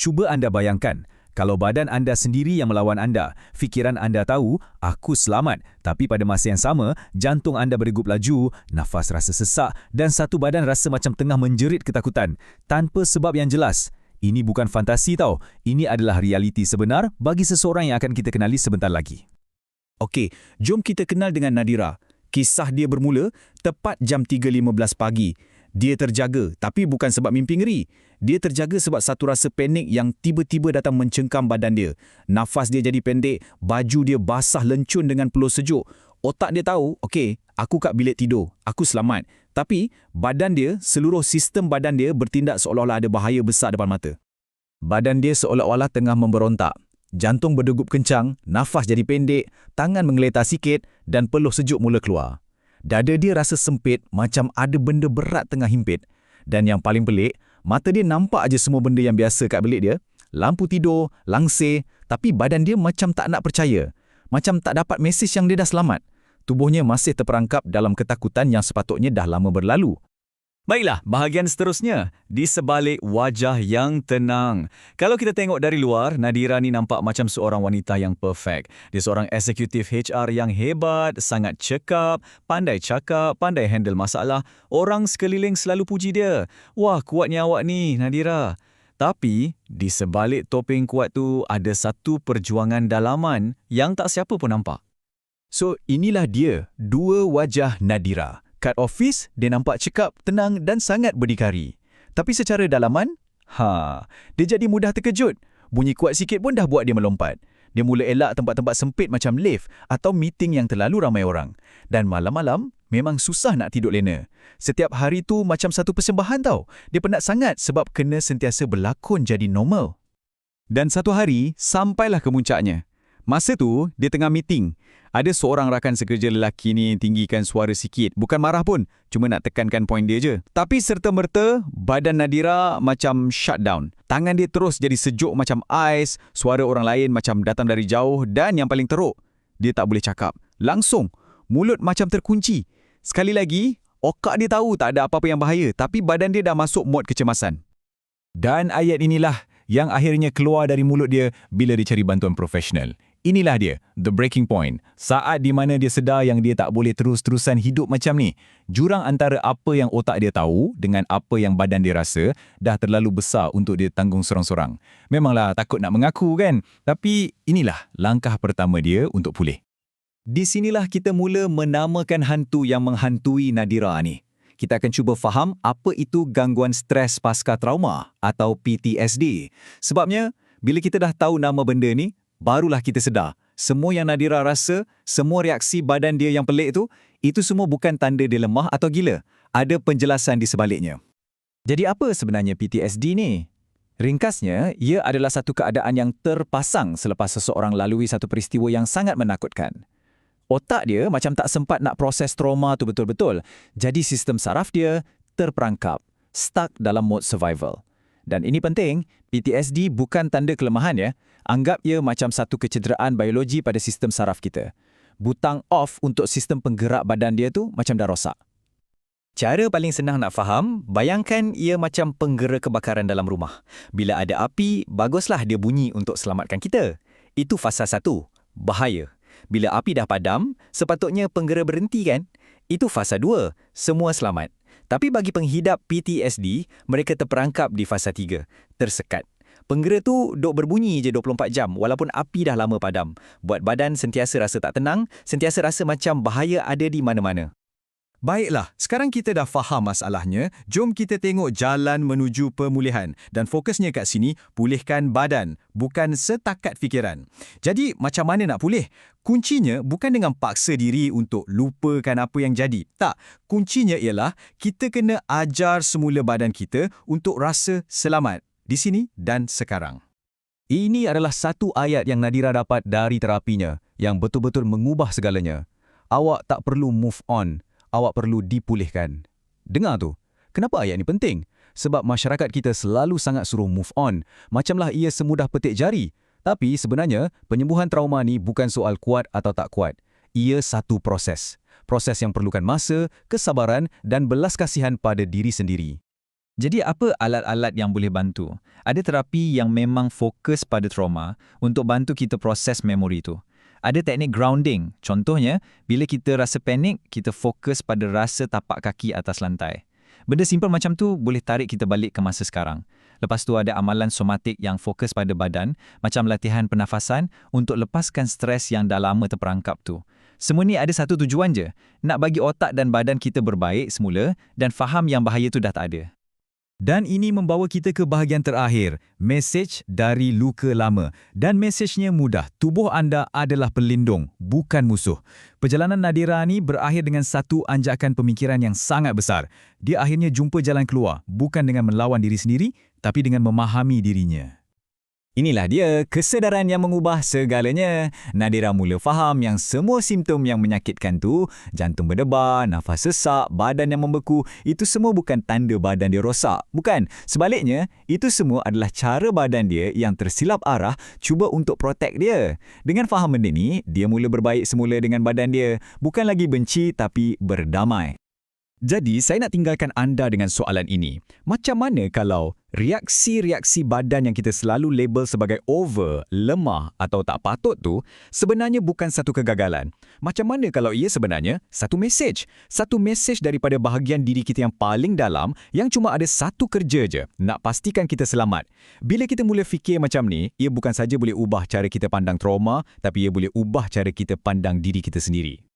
Cuba anda bayangkan, kalau badan anda sendiri yang melawan anda, fikiran anda tahu, aku selamat. Tapi pada masa yang sama, jantung anda berdegup laju, nafas rasa sesak dan satu badan rasa macam tengah menjerit ketakutan. Tanpa sebab yang jelas. Ini bukan fantasi tau. Ini adalah realiti sebenar bagi seseorang yang akan kita kenali sebentar lagi. Okey, jom kita kenal dengan Nadira. Kisah dia bermula tepat jam 3.15 pagi. Dia terjaga, tapi bukan sebab mimpi ngeri. Dia terjaga sebab satu rasa panik yang tiba-tiba datang mencengkam badan dia. Nafas dia jadi pendek, baju dia basah lencun dengan peluh sejuk. Otak dia tahu, okey, aku kat bilik tidur, aku selamat. Tapi badan dia, seluruh sistem badan dia bertindak seolah-olah ada bahaya besar depan mata. Badan dia seolah-olah tengah memberontak. Jantung berdegup kencang, nafas jadi pendek, tangan menggeletar sikit dan peluh sejuk mula keluar. Dada dia rasa sempit macam ada benda berat tengah himpit. Dan yang paling pelik, mata dia nampak aja semua benda yang biasa kat bilik dia. Lampu tidur, langsir, tapi badan dia macam tak nak percaya. Macam tak dapat mesej yang dia dah selamat. Tubuhnya masih terperangkap dalam ketakutan yang sepatutnya dah lama berlalu. Baiklah, bahagian seterusnya, di sebalik wajah yang tenang. Kalau kita tengok dari luar, Nadira ni nampak macam seorang wanita yang perfect. Dia seorang eksekutif HR yang hebat, sangat cekap, pandai cakap, pandai handle masalah. Orang sekeliling selalu puji dia. Wah, kuatnya awak ni, Nadira. Tapi, di sebalik topeng kuat tu, ada satu perjuangan dalaman yang tak siapa pun nampak. So, inilah dia, dua wajah Nadira. Kat office, dia nampak cekap, tenang dan sangat berdikari. Tapi secara dalaman, dia jadi mudah terkejut. Bunyi kuat sikit pun dah buat dia melompat. Dia mula elak tempat-tempat sempit macam lift atau meeting yang terlalu ramai orang. Dan malam-malam, memang susah nak tidur lena. Setiap hari tu macam satu persembahan tau. Dia penat sangat sebab kena sentiasa berlakon jadi normal. Dan satu hari, sampailah ke muncaknya. Masa tu, dia tengah meeting. Ada seorang rakan sekerja lelaki ni tinggikan suara sikit. Bukan marah pun, cuma nak tekankan poin dia je. Tapi serta-merta, badan Nadira macam shutdown. Tangan dia terus jadi sejuk macam ais, suara orang lain macam datang dari jauh dan yang paling teruk, dia tak boleh cakap. Langsung, mulut macam terkunci. Sekali lagi, otak dia tahu tak ada apa-apa yang bahaya, tapi badan dia dah masuk mod kecemasan. Dan ayat inilah yang akhirnya keluar dari mulut dia bila dia cari bantuan profesional. Inilah dia, the breaking point. Saat di mana dia sedar yang dia tak boleh terus-terusan hidup macam ni. Jurang antara apa yang otak dia tahu dengan apa yang badan dia rasa dah terlalu besar untuk dia tanggung sorang-sorang. Memanglah takut nak mengaku kan? Tapi inilah langkah pertama dia untuk pulih. Di sinilah kita mula menamakan hantu yang menghantui Nadira ni. Kita akan cuba faham apa itu gangguan stres pasca trauma atau PTSD. Sebabnya, bila kita dah tahu nama benda ni, barulah kita sedar, semua yang Nadira rasa, semua reaksi badan dia yang pelik tu, itu semua bukan tanda dia lemah atau gila. Ada penjelasan di sebaliknya. Jadi apa sebenarnya PTSD ni? Ringkasnya, ia adalah satu keadaan yang terpasang selepas seseorang lalui satu peristiwa yang sangat menakutkan. Otak dia macam tak sempat nak proses trauma tu betul-betul. Jadi sistem saraf dia terperangkap, stuck dalam mode survival. Dan ini penting, PTSD bukan tanda kelemahan ya. Anggap ia macam satu kecederaan biologi pada sistem saraf kita. Butang off untuk sistem penggerak badan dia tu macam dah rosak. Cara paling senang nak faham, bayangkan ia macam penggera kebakaran dalam rumah. Bila ada api, baguslah dia bunyi untuk selamatkan kita. Itu fasa 1, bahaya. Bila api dah padam, sepatutnya penggera berhenti kan? Itu fasa 2, semua selamat. Tapi bagi penghidap PTSD, mereka terperangkap di fasa 3, tersekat. Penggera tu duk berbunyi je 24 jam walaupun api dah lama padam. Buat badan sentiasa rasa tak tenang, sentiasa rasa macam bahaya ada di mana-mana. Baiklah, sekarang kita dah faham masalahnya, jom kita tengok jalan menuju pemulihan. Dan fokusnya kat sini, pulihkan badan, bukan setakat fikiran. Jadi, macam mana nak pulih? Kuncinya bukan dengan paksa diri untuk lupakan apa yang jadi. Tak, kuncinya ialah kita kena ajar semula badan kita untuk rasa selamat di sini dan sekarang. Ini adalah satu ayat yang Nadira dapat dari terapinya yang betul-betul mengubah segalanya. Awak tak perlu move on. Awak perlu dipulihkan. Dengar tu, kenapa ayat ni penting? Sebab masyarakat kita selalu sangat suruh move on. Macamlah ia semudah petik jari. Tapi sebenarnya, penyembuhan trauma ni bukan soal kuat atau tak kuat. Ia satu proses. Proses yang perlukan masa, kesabaran dan belas kasihan pada diri sendiri. Jadi apa alat-alat yang boleh bantu? Ada terapi yang memang fokus pada trauma untuk bantu kita proses memori tu. Ada teknik grounding. Contohnya, bila kita rasa panik, kita fokus pada rasa tapak kaki atas lantai. Benda simple macam tu boleh tarik kita balik ke masa sekarang. Lepas tu ada amalan somatik yang fokus pada badan, macam latihan pernafasan untuk lepaskan stres yang dah lama terperangkap tu. Semua ni ada satu tujuan je, nak bagi otak dan badan kita berbaik semula dan faham yang bahaya tu dah tak ada. Dan ini membawa kita ke bahagian terakhir, mesej dari luka lama. Dan mesejnya mudah, tubuh anda adalah pelindung, bukan musuh. Perjalanan Nadira ni berakhir dengan satu anjakan pemikiran yang sangat besar. Dia akhirnya jumpa jalan keluar, bukan dengan melawan diri sendiri, tapi dengan memahami dirinya. Inilah dia kesedaran yang mengubah segalanya. Nadira mula faham yang semua simptom yang menyakitkan tu, jantung berdebar, nafas sesak, badan yang membeku, itu semua bukan tanda badan dia rosak. Bukan. Sebaliknya, itu semua adalah cara badan dia yang tersilap arah cuba untuk protect dia. Dengan faham benda ni, dia mula berbaik semula dengan badan dia. Bukan lagi benci tapi berdamai. Jadi, saya nak tinggalkan anda dengan soalan ini. Macam mana kalau reaksi-reaksi badan yang kita selalu label sebagai over, lemah atau tak patut tu sebenarnya bukan satu kegagalan? Macam mana kalau ia sebenarnya satu mesej? Satu mesej daripada bahagian diri kita yang paling dalam yang cuma ada satu kerja je, nak pastikan kita selamat. Bila kita mula fikir macam ni, ia bukan saja boleh ubah cara kita pandang trauma, tapi ia boleh ubah cara kita pandang diri kita sendiri.